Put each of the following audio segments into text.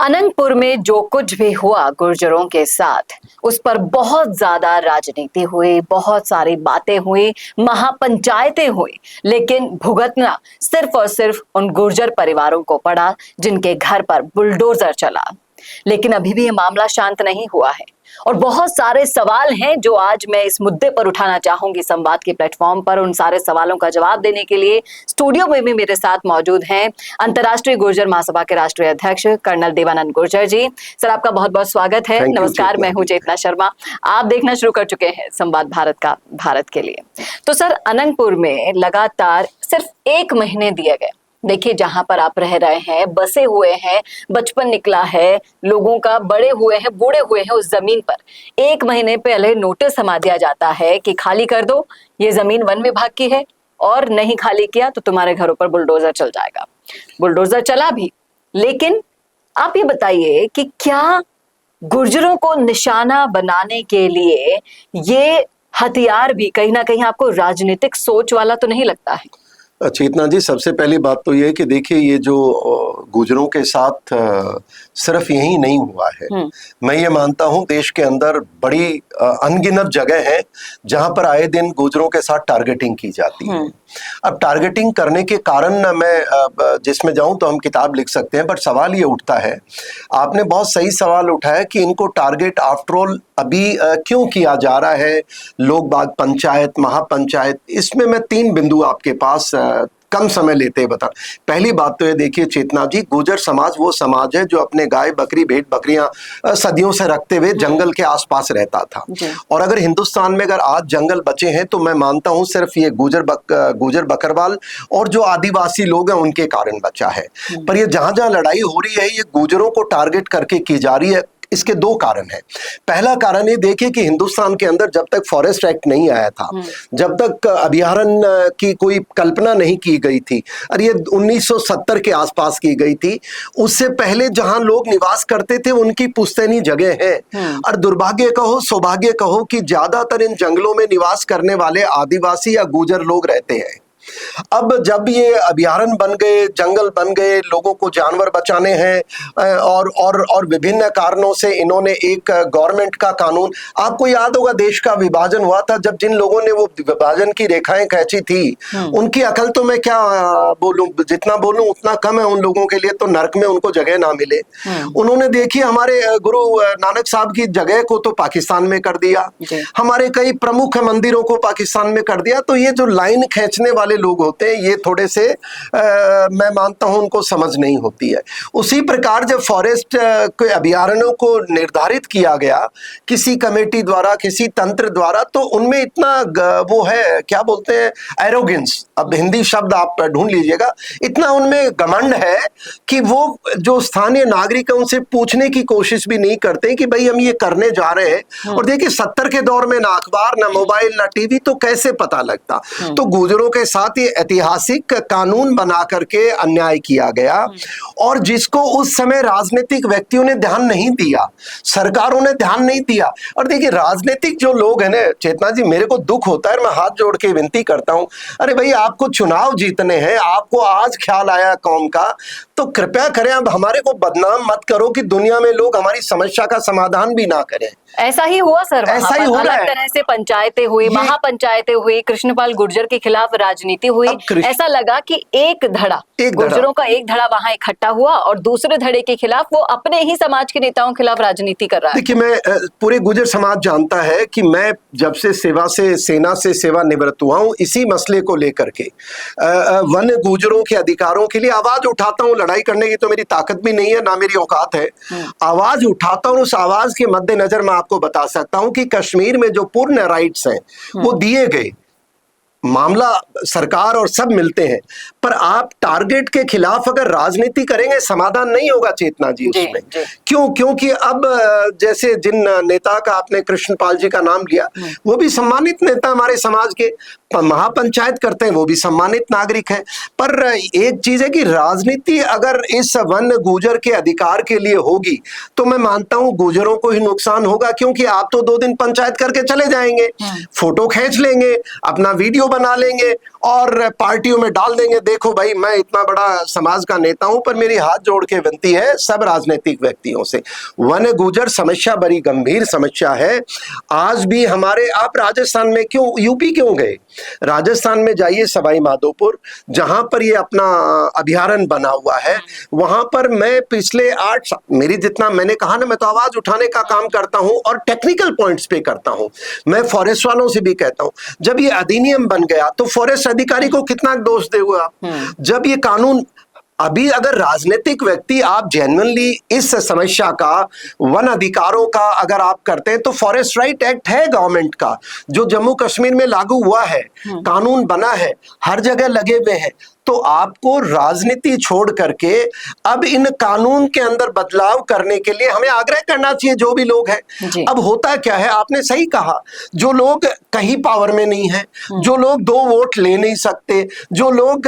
अनंतपुर में जो कुछ भी हुआ गुर्जरों के साथ, उस पर बहुत ज्यादा राजनीति हुई, बहुत सारी बातें हुई, महापंचायतें हुई, लेकिन भुगतना सिर्फ और सिर्फ उन गुर्जर परिवारों को पड़ा जिनके घर पर बुलडोजर चला। लेकिन अभी भी ये मामला शांत नहीं हुआ है और बहुत सारे सवाल हैं जो आज मैं इस मुद्दे पर उठाना चाहूंगी संवाद के प्लेटफॉर्म पर। उन सारे सवालों का जवाब देने के लिए स्टूडियो में भी मेरे साथ मौजूद हैं अंतर्राष्ट्रीय गुर्जर महासभा के राष्ट्रीय अध्यक्ष कर्नल देवानंद गुर्जर जी। सर, आपका बहुत बहुत स्वागत है। नमस्कार, मैं हूं चेतना शर्मा। आप देखना शुरू कर चुके हैं संवाद भारत का भारत के लिए। तो सर, अनंतपुर में लगातार सिर्फ 1 महीने दिए गए। देखिए, जहां पर आप रह रहे हैं, बसे हुए हैं, बचपन निकला है लोगों का, बड़े हुए हैं, बूढ़े हुए हैं उस जमीन पर 1 महीने पहले नोटिस थमा दिया जाता है कि खाली कर दो, ये जमीन वन विभाग की है और नहीं खाली किया तो तुम्हारे घरों पर बुलडोजर चल जाएगा। बुलडोजर चला भी, लेकिन आप ये बताइए कि क्या गुर्जरों को निशाना बनाने के लिए ये हथियार भी कहीं ना कहीं आपको राजनीतिक सोच वाला तो नहीं लगता है? चेतना जी, सबसे पहली बात तो ये है कि देखिए, ये जो गुजरों के साथ सिर्फ यही नहीं हुआ है। मैं ये मानता हूँ देश के अंदर बड़ी अनगिनत जगह है जहां पर आए दिन गुजरों के साथ टारगेटिंग की जाती है। अब टारगेटिंग करने के कारण मैं जिसमें जाऊं तो हम किताब लिख सकते हैं, बट सवाल ये उठता है, आपने बहुत सही सवाल उठाया कि इनको टारगेट आफ्टर ऑल अभी क्यों किया जा रहा है। लोग बाग पंचायत, महापंचायत, इसमें मैं 3 बिंदु आपके पास कम समय लेते बता। पहली बात तो ये देखिए चेतना जी, गुर्जर समाज वो समाज है जो अपने गाय, बकरी, भेड़, बकरियां सदियों से रखते हुए जंगल के आसपास रहता था। और अगर हिंदुस्तान में अगर आज जंगल बचे हैं तो मैं मानता हूं सिर्फ ये गुर्जर बकरवाल और जो आदिवासी लोग हैं उनके कारण बचा है। पर ये जहां जहां लड़ाई हो रही है, ये गुर्जरों को टारगेट करके की जा रही है। इसके 2 कारण हैं। पहला कारण ये देखिए कि हिंदुस्तान के अंदर जब तक फॉरेस्ट एक्ट नहीं आया था, जब तक अभयारण्य की कोई कल्पना नहीं की गई थी, और ये 1970 के आसपास की गई थी, उससे पहले जहां लोग निवास करते थे उनकी पुश्तैनी जगह है। और दुर्भाग्य कहो, सौभाग्य कहो कि ज्यादातर इन जंगलों में निवास करने वाले आदिवासी या गुर्जर लोग रहते हैं। अब जब ये अभयारण्य बन गए, जंगल बन गए, लोगों को जानवर बचाने हैं और विभिन्न कारणों से इन्होंने एक गवर्नमेंट का कानून, आपको याद होगा देश का विभाजन हुआ था, जब जिन लोगों ने वो विभाजन की रेखाएं खींची थी, उनकी अकल तो मैं क्या बोलूं, जितना बोलूं उतना कम है। उन लोगों के लिए तो नरक में उनको जगह ना मिले। उन्होंने देखिए हमारे गुरु नानक साहब की जगह को तो पाकिस्तान में कर दिया, हमारे कई प्रमुख मंदिरों को पाकिस्तान में कर दिया। तो ये जो लाइन खींचने वाले लोग होते हैं, ये थोड़े से मैं मानता हूं उनको समझ नहीं होती है। उसी प्रकार जब फॉरेस्ट के अभयारण्यों को निर्धारित किया गया किसी कमेटी द्वारा, किसी तंत्र द्वारा, तो उनमें इतना वो है, क्या बोलते हैं, एरोगेंस, अब हिंदी शब्द आप ढूंढ लीजिएगा, इतना उनमें घमंड है कि वो जो स्थानीय नागरिक है उनसे पूछने की कोशिश भी नहीं करते कि भाई हम ये करने जा रहे हैं। और देखिए 70 के दौर में ना अखबार, ना मोबाइल, ना टीवी, तो कैसे पता लगता। तो गुर्जरों के साथ ये ऐतिहासिक कानून बना करके अन्याय किया गया, और जिसको उस समय राजनीतिक व्यक्तियों ने ध्यान नहीं दिया, सरकारों ने ध्यान नहीं दिया। और देखिए राजनीतिक जो लोग हैं ना चेतना जी, मेरे को दुख होता है, मैं हाथ जोड़ के विनती करता हूं, अरे भाई आपको चुनाव जीतने हैं, आपको आज ख्याल आया कौम का, तो कृपया करें, अब हमारे को बदनाम मत करो कि दुनिया में लोग हमारी समस्या का समाधान भी ना करें। ऐसा ही हुआ सर, ऐसा ही हो रहा है। अलग तरह से पंचायतें हुई, महापंचायतें हुई, कृष्णपाल गुर्जर के खिलाफ राजनीति हुई। ऐसा लगा कि एक धड़ा गुर्जरों का एक धड़ा वहां इकट्ठा हुआ और दूसरे धड़े के खिलाफ वो अपने ही समाज के नेताओं के खिलाफ राजनीति कर रहा है। देखिए, मैं पूरे गुर्जर समाज जानता है कि मैं जब से सेना से सेवा निवृत्त हुआ हूं, इसी मसले को लेकर के वन गुर्जरों के अधिकारों के लिए आवाज उठाता हूं। लड़ाई करने की तो मेरी ताकत भी नहीं है, ना मेरी औकात है। आवाज उठाता हूं। उस आवाज के मद्देनजर मैं आपको बता सकता हूं कि कश्मीर में जो पूर्ण राइट्स हैं वो दिए गए, मामला सरकार और सब मिलते हैं, पर आप टारगेट के खिलाफ अगर राजनीति करेंगे समाधान नहीं होगा चेतना जी उसमें। क्यों? क्योंकि अब जैसे जिन नेता का आपने कृष्णपाल जी का नाम लिया, वो भी सम्मानित नेता हमारे समाज के, महापंचायत करते हैं, वो भी सम्मानित नागरिक हैं। पर एक चीज है कि राजनीति अगर इस वन गुर्जर के अधिकार के लिए होगी तो मैं मानता हूं गुर्जरों को ही नुकसान होगा, क्योंकि आप तो 2 दिन पंचायत करके चले जाएंगे, फोटो खींच लेंगे, अपना वीडियो बना लेंगे और पार्टियों में डाल देंगे। देखो भाई, मैं इतना बड़ा समाज का नेता हूं, पर मेरी हाथ जोड़ के विनती है सब राजनीतिक व्यक्तियों से, वन गुर्जर समस्या बड़ी गंभीर समस्या है। आज भी हमारे, आप राजस्थान में क्यों, यूपी क्यों गए? राजस्थान में जाइए, सवाई माधोपुर, जहां पर ये अपना अभयारण्य बना हुआ है, वहां पर मैं पिछले 8 साल, मेरी जितना मैंने कहा ना, मैं तो आवाज उठाने का काम करता हूं और टेक्निकल पॉइंट्स पे करता हूं। मैं फॉरेस्ट वालों से भी कहता हूं, जब ये अधिनियम बन गया तो फॉरेस्ट अधिकारी को कितना दोष दोगे आप? जब ये कानून, अभी अगर राजनीतिक व्यक्ति आप जेन्युइनली इस समस्या का, वन अधिकारों का अगर आप करते हैं, तो फॉरेस्ट राइट एक्ट है गवर्नमेंट का, जो जम्मू कश्मीर में लागू हुआ है, कानून बना है, हर जगह लगे हुए हैं। तो आपको राजनीति छोड़ करके अब इन कानून के अंदर बदलाव करने के लिए हमें आग्रह करना चाहिए, जो भी लोग हैं। अब होता क्या है, आपने सही कहा, जो लोग कहीं पावर में नहीं है, जो लोग 2 वोट ले नहीं सकते, जो लोग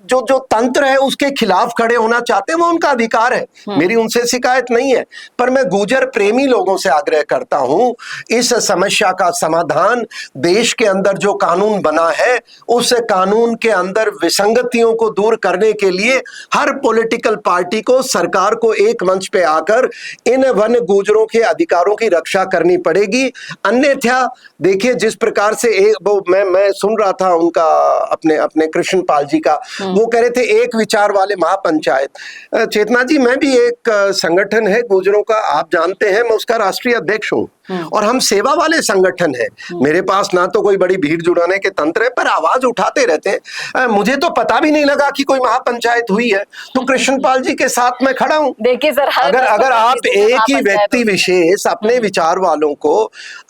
जो तंत्र है उसके खिलाफ खड़े होना चाहते हैं, वो उनका अधिकार है, मेरी उनसे शिकायत नहीं है। पर मैं गुर्जर प्रेमी लोगों से आग्रह करता हूं, इस समस्या का समाधान देश के अंदर जो कानून बना है, उस कानून के अंदर संगतियों को दूर करने के लिए हर पॉलिटिकल पार्टी को, सरकार को एक मंच पे आकर इन वन गुर्जरों के अधिकारों की रक्षा करनी पड़ेगी। अन्यथा देखिए, जिस प्रकार से वो मैं सुन रहा था उनका, अपने कृष्ण पाल जी का, वो कह रहे थे एक विचार वाले महापंचायत। चेतना जी, मैं भी एक संगठन है गुर्जरों का, आप जानते हैं, मैं उसका राष्ट्रीय अध्यक्ष हूं, और हम सेवा वाले संगठन हैं। मेरे पास ना तो कोई बड़ी भीड़ जुटाने के तंत्र है, पर आवाज उठाते रहते हैं। मुझे तो पता भी नहीं लगा कि कोई महापंचायत हुई है, तो कृष्णपाल जी के साथ मैं खड़ा हूं। देखिए सर, अगर आप एक ही व्यक्ति विशेष अपने विचार वालों को,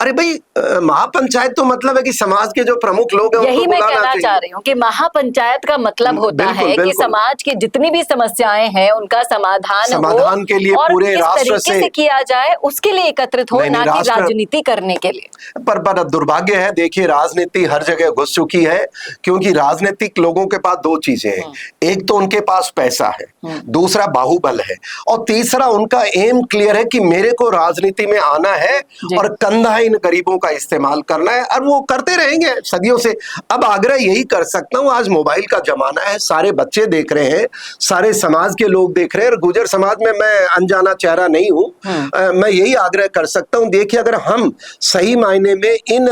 अरे भाई, महापंचायत तो मतलब है कि समाज के जो प्रमुख लोग हैं, यही मैं कहना चाह रही हूँ कि महापंचायत का मतलब होता है कि समाज की जितनी भी समस्याएं हैं उनका समाधान के लिए पूरे राष्ट्र से किया जाए, उसके लिए एकत्रित हो, ना कि राजनीति करने के लिए। पर दुर्भाग्य है, देखिए, राजनीति हर जगह घुस चुकी है, क्योंकि राजनीतिक लोगों के पास 2 चीजें हैं, एक तो उनके पास पैसा है, दूसरा बाहुबल है, और तीसरा उनका एम क्लियर है कि मेरे को राजनीति में आना है और कंधा इन गरीबों का इस्तेमाल करना है, और वो करते रहेंगे सदियों से। अब आग्रह यही कर सकता हूं, आज मोबाइल का जमाना है, सारे बच्चे देख रहे हैं, सारे समाज के लोग देख रहे हैं, और गुर्जर समाज में मैं अनजाना चेहरा नहीं हूं। मैं यही आग्रह कर सकता हूं, देखिए, अगर हम सही मायने में इन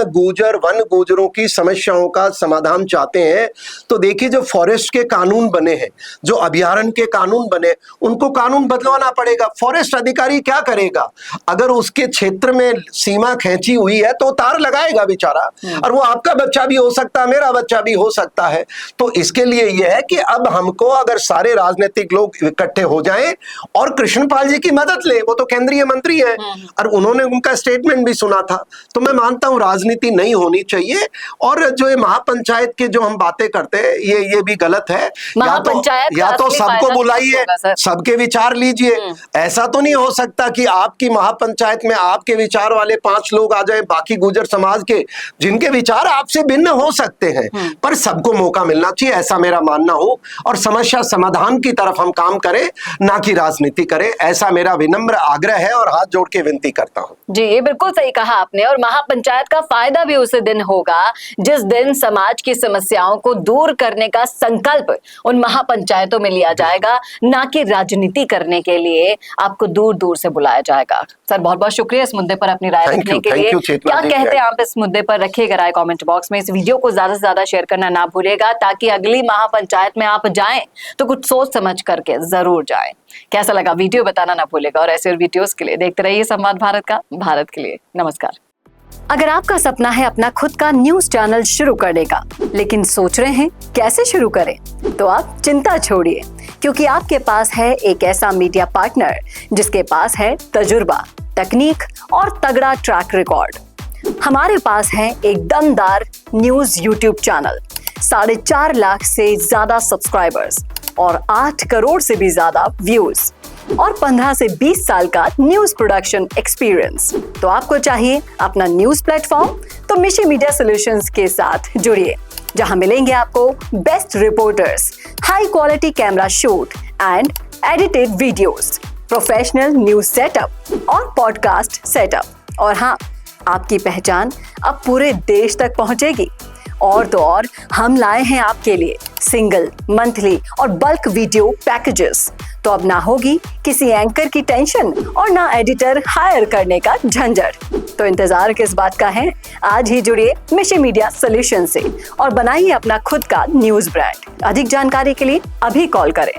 वन गुर्जरों की समस्याओं का समाधान चाहते हैं, तो देखिए, जो फॉरेस्ट के कानून बने हैं, जो अभयारण्य के कानून बने, उनको कानून बदलवाना पड़ेगा। फॉरेस्ट अधिकारी क्या करेगा? अगर उसके क्षेत्र में सीमा खींची हुई है तो तार लगाएगा बेचारा, और वो आपका बच्चा भी हो सकता है, मेरा बच्चा भी हो सकता है। तो इसके लिए यह है कि अब हमको, अगर सारे राजनीतिक लोग इकट्ठे हो जाएं और कृष्णपाल जी की मदद ले, वो तो केंद्रीय मंत्री है, और उन्होंने उनका स्टेटमेंट भी सुना था, तो मैं मानता हूं राजनीति नहीं होनी चाहिए। और जो ये महापंचायत की जो हम बातें करते हैं, ये भी गलत है। या तो सबको बुलाइए, सबके विचार लीजिए। ऐसा तो नहीं हो सकता कि आपकी महापंचायत में आपके विचार वाले 5 लोग आ जाएं, बाकी गुर्जर समाज के जिनके विचार आपसे भिन्न हो सकते हैं, पर सबको मौका मिलना चाहिए, ऐसा मेरा मानना हो। और समस्या समाधान की तरफ हम काम करें, ना कि राजनीति करें, ऐसा मेरा विनम्र आग्रह है और हाथ जोड़ के विनती करता हूं। जी, ये बिल्कुल सही कहा आपने। और महापंचायत का फायदा भी उस दिन होगा जिस दिन समाज की समस्याओं को दूर करने का संकल्प उन महापंचायतों में लिया जाएगा, ना कि राजनीति करने के लिए आपको दूर दूर से बुलाया जाएगा। सर, बहुत बहुत शुक्रिया इस मुद्दे पर अपनी राय रखने के लिए। क्या कहते हैं आप इस मुद्दे पर? रखिएगा राय कमेंट बॉक्स में। इस वीडियो को ज्यादा से ज्यादा शेयर करना ना भूलिएगा, ताकि अगली महापंचायत में आप जाएं तो कुछ सोच समझ करके जरूर जाएं। कैसा लगा वीडियो बताना ना भूलिएगा, और ऐसे वीडियोस के लिए देखते रहिए संवाद भारत का, भारत के लिए। नमस्कार। अगर आपका सपना है अपना खुद का न्यूज चैनल शुरू करने का, लेकिन सोच रहे हैं कैसे शुरू करें, तो आप चिंता छोड़िए, क्योंकि आपके पास है एक ऐसा मीडिया पार्टनर जिसके पास है तजुर्बा, तकनीक और तगड़ा ट्रैक रिकॉर्ड। हमारे पास है एक दमदार न्यूज यूट्यूब चैनल, 4.5 लाख से ज्यादा सब्सक्राइबर्स और 8 करोड़ से भी ज्यादा व्यूज, और 15 से 20 साल का न्यूज प्रोडक्शन एक्सपीरियंस। तो आपको चाहिए अपना न्यूज प्लेटफॉर्म, तो मिशी मीडिया सॉल्यूशंस के साथ जुड़िए, जहां मिलेंगे आपको best reporters, high quality camera shoot and edited videos, professional news setup और पॉडकास्ट सेटअप। और हाँ, आपकी पहचान अब पूरे देश तक पहुंचेगी। और तो और हम लाए हैं आपके लिए सिंगल, मंथली और बल्क वीडियो पैकेजेस। तो अब ना होगी किसी एंकर की टेंशन और ना एडिटर हायर करने का झंझट। तो इंतजार किस बात का है? आज ही जुड़िए मिशन मीडिया सॉल्यूशन से और बनाइए अपना खुद का न्यूज ब्रांड। अधिक जानकारी के लिए अभी कॉल करें